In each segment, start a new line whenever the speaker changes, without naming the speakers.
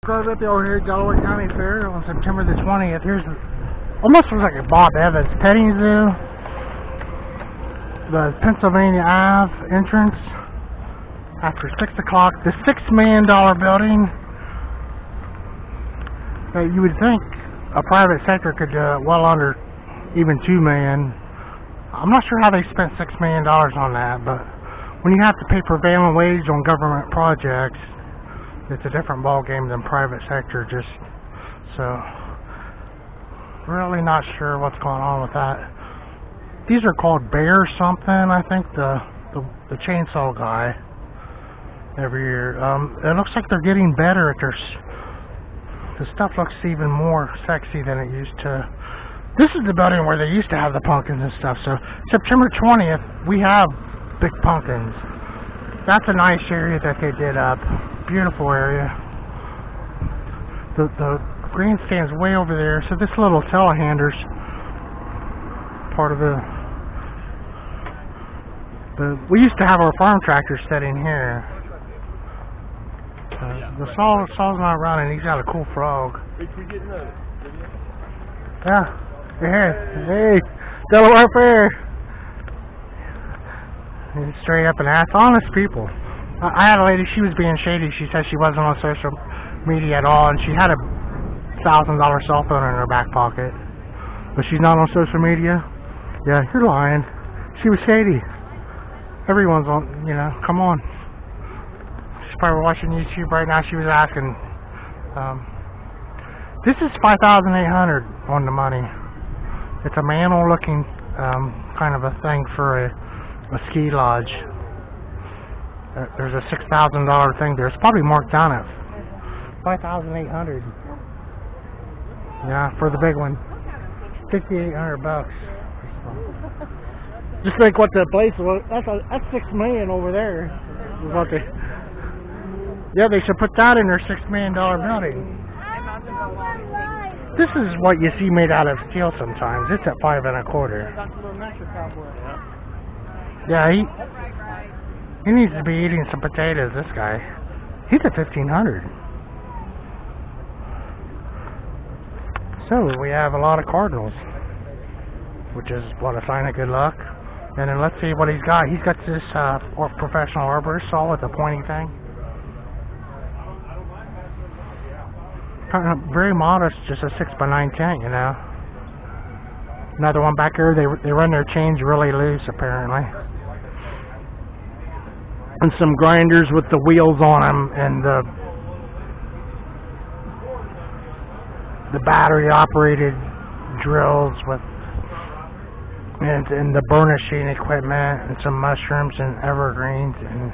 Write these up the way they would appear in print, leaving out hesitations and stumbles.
Drove up over here at Delaware County Fair on September the 20th. Here's almost looks like a Bob Evans petting zoo. The Pennsylvania Ave entrance after 6 o'clock. The $6 million building that you would think a private sector could do well under even $2 million. I'm not sure how they spent $6 million on that, but when you have to pay prevailing wage on government projects, it's a different ball game than private sector. Just so really not sure what's going on with that. These are called Bear something, I think, the chainsaw guy every year. It looks like they're getting better at their the stuff looks even more sexy than it used to. This is the building where they used to have the pumpkins and stuff. So September 20th we have big pumpkins. That's a nice area that they did up. Beautiful area. The grandstand's way over there, so this little telehandler's part of we used to have our farm tractor sitting here. The saw's not running. He's got a cool frog. Yeah. Hey, Delaware Fair. He's straight up and ass. Honest people. I had a lady, she was being shady. She said she wasn't on social media at all, and she had a $1,000 cell phone in her back pocket. But she's not on social media? Yeah, you're lying. She was shady. Everyone's on, you know, come on. She's probably watching YouTube right now. She was asking. This is $5,800 on the money. It's a manual looking kind of a thing for a ski lodge. There's a $6,000 thing there. It's probably marked down at $5,800. Yeah, for the big one. $5,800. Just think what the place was. That's $6 million over there. What they? Yeah, they should put that in their $6 million building. This is what you see made out of steel sometimes. It's at 5 1/4. Yeah, he needs to be eating some potatoes, this guy. He's at $1,500. So, we have a lot of cardinals, which is, what, a sign of good luck. And then let's see what he's got. He's got this professional arborist saw with a pointy thing. Kind of very modest, just a 6x9 tent, you know. Another one back there, they run their chains really loose, apparently. And some grinders with the wheels on them, and the battery operated drills with and the burnishing equipment, and some mushrooms and evergreens and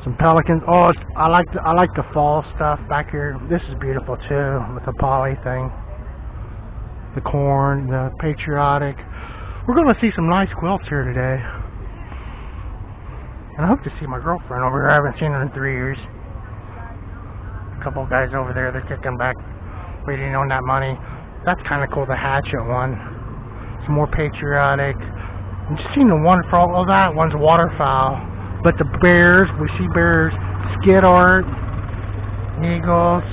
some pelicans. Oh, I like the fall stuff back here. This is beautiful too, with the poly thing, the corn, the patriotic. We're going to see some nice quilts here today. And I hope to see my girlfriend over here. I haven't seen her in 3 years. A couple of guys over there, they're kicking back, waiting on that money. That's kind of cool, the hatchet one. Some more patriotic. I'm just seeing the one for all of that. One's waterfowl. But the bears, we see bears, skid art, eagles,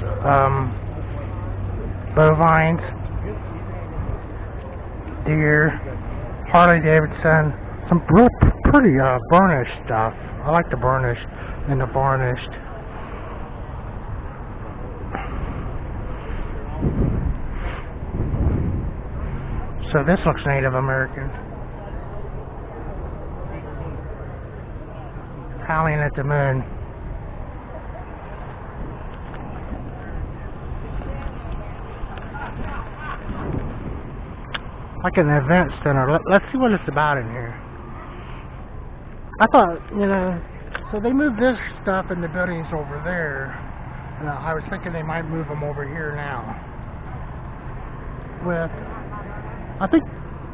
bovines, deer, Harley Davidson. Some real pretty burnished stuff. I like the burnished and the varnished. So this looks Native American. Howling at the moon. Like an event center. Let's see what it's about in here. I thought, you know, so they moved this stuff in the buildings over there, and I was thinking they might move them over here now. With, I think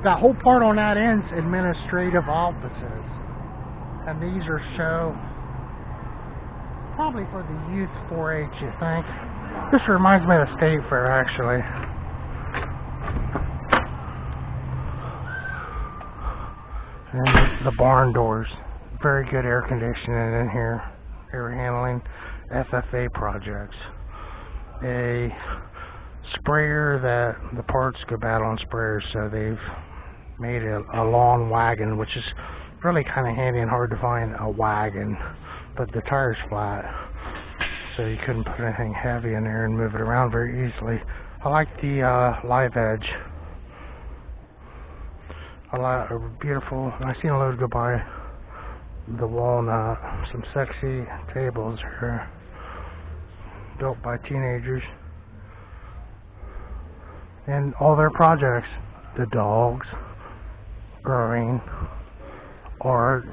that whole part on that end's administrative offices, and these are show, probably for the youth 4-H, you think. This reminds me of the state fair, actually. And the barn doors. Very good air conditioning in here. Air handling. FFA projects. A sprayer that the parts go bad on sprayers, so they've made a lawn wagon, which is really kind of handy and hard to find a wagon, but the tire's flat, so you couldn't put anything heavy in there and move it around very easily. I like the live edge. Beautiful. I seen a load go by the walnut. Some sexy tables here, built by teenagers, and all their projects. The dogs, growing, art.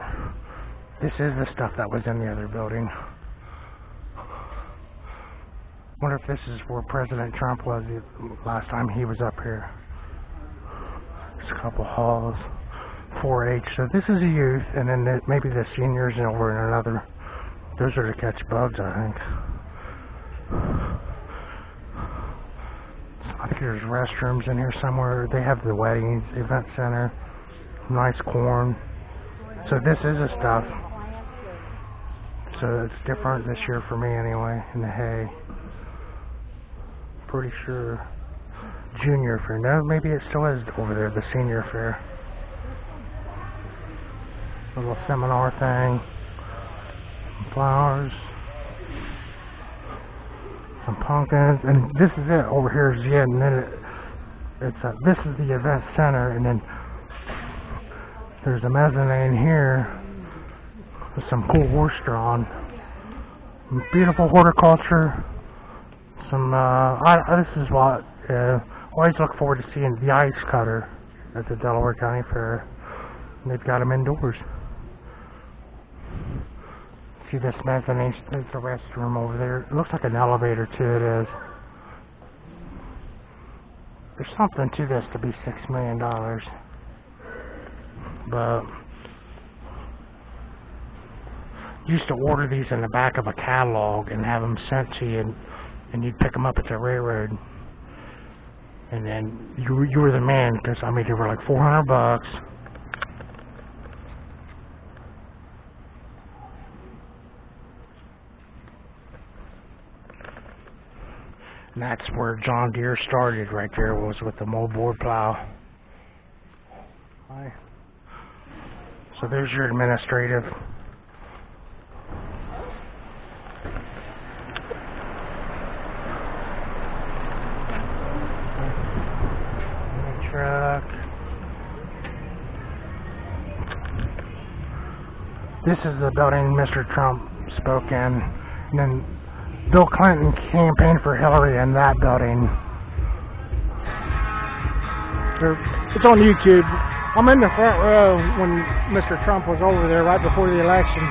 This is the stuff that was in the other building. Wonder if this is where President Trump was the last time he was up here. There's a couple halls, 4-H. So this is a youth, and then maybe the seniors over in another. Those are to catch bugs, I think. So I think there's restrooms in here somewhere. They have the weddings, event center, nice corn. So this is the stuff. So it's different this year for me anyway, in the hay. Pretty sure junior fair. No, maybe it still is over there, the senior fair. A little seminar thing. Some flowers. Some pumpkins. And this is it. Over here is the end. And then this is the event center. And then there's a mezzanine here with some cool horse drawn. Beautiful horticulture. Some, this is what, always look forward to seeing the ice cutter at the Delaware County Fair. And they've got them indoors. See this mezzanine, there's a restroom over there. It looks like an elevator too, it is. There's something to this to be $6 million. But, used to order these in the back of a catalog and have them sent to you. And you'd pick them up at the railroad, and then you were the man, because I mean they were like $400. And that's where John Deere started, right there, was with the moldboard plow. Hi. So there's your administrative. This is the building Mr. Trump spoke in, and then Bill Clinton campaigned for Hillary in that building. It's on YouTube. I'm in the front row when Mr. Trump was over there right before the election.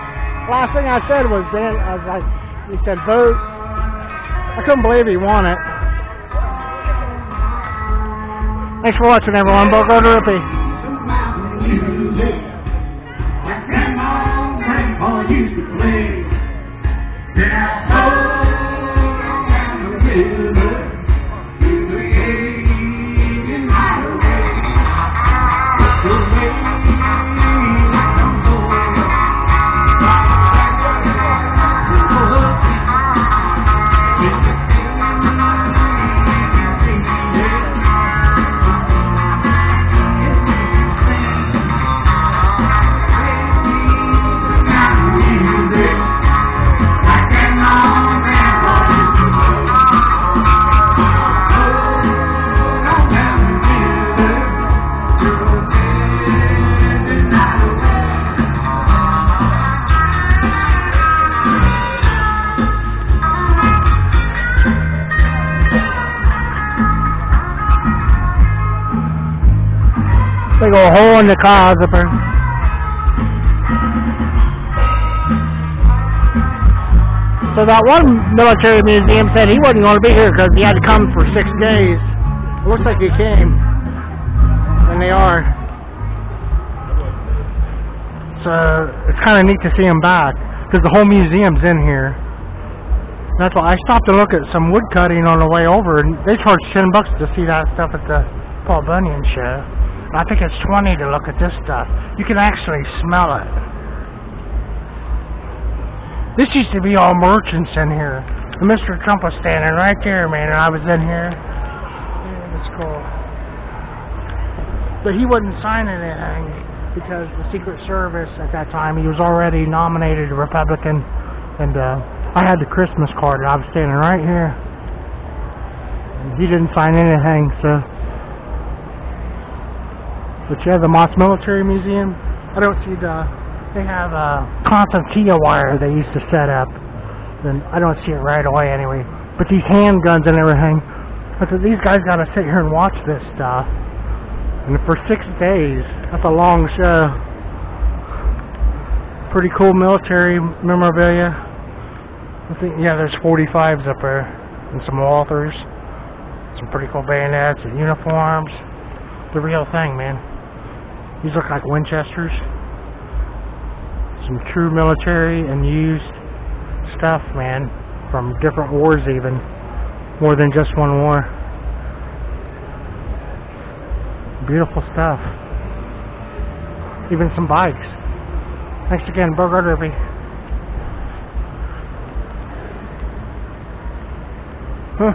Last thing I said was, I was like, he said vote. I couldn't believe he won it. Thanks for watching, everyone. Go to Rippy. Used to play. Then I rode down the river to the Indian highway. It's the way I don't go. Big old hole in the cars up there. So that one military museum said he wasn't going to be here because he had to come for 6 days. It looks like he came. And they are. So it's kind of neat to see him back because the whole museum's in here. That's why I stopped to look at some wood cutting on the way over, and they charge $10 to see that stuff at the Paul Bunyan show. I think it's $20 to look at this stuff. You can actually smell it. This used to be all merchants in here. And Mr. Trump was standing right there, man, and I was in here. Yeah, that's cool. But he wouldn't sign anything because the Secret Service at that time, he was already nominated a Republican. And I had the Christmas card, and I was standing right here. And he didn't sign anything, so. But yeah, the Moss Military Museum, I don't see they have a concertina wire they used to set up. And I don't see it right away anyway. But these handguns and everything, I said, these guys gotta sit here and watch this stuff. And for 6 days, that's a long show. Pretty cool military memorabilia. I think, yeah, there's 45s up there. And some Walthers. Some pretty cool bayonets and uniforms. The real thing, man. These look like Winchesters. Some true military and used stuff, man, from different wars even. More than just one war. Beautiful stuff. Even some bikes. Thanks again, Bogart Derby. Huh.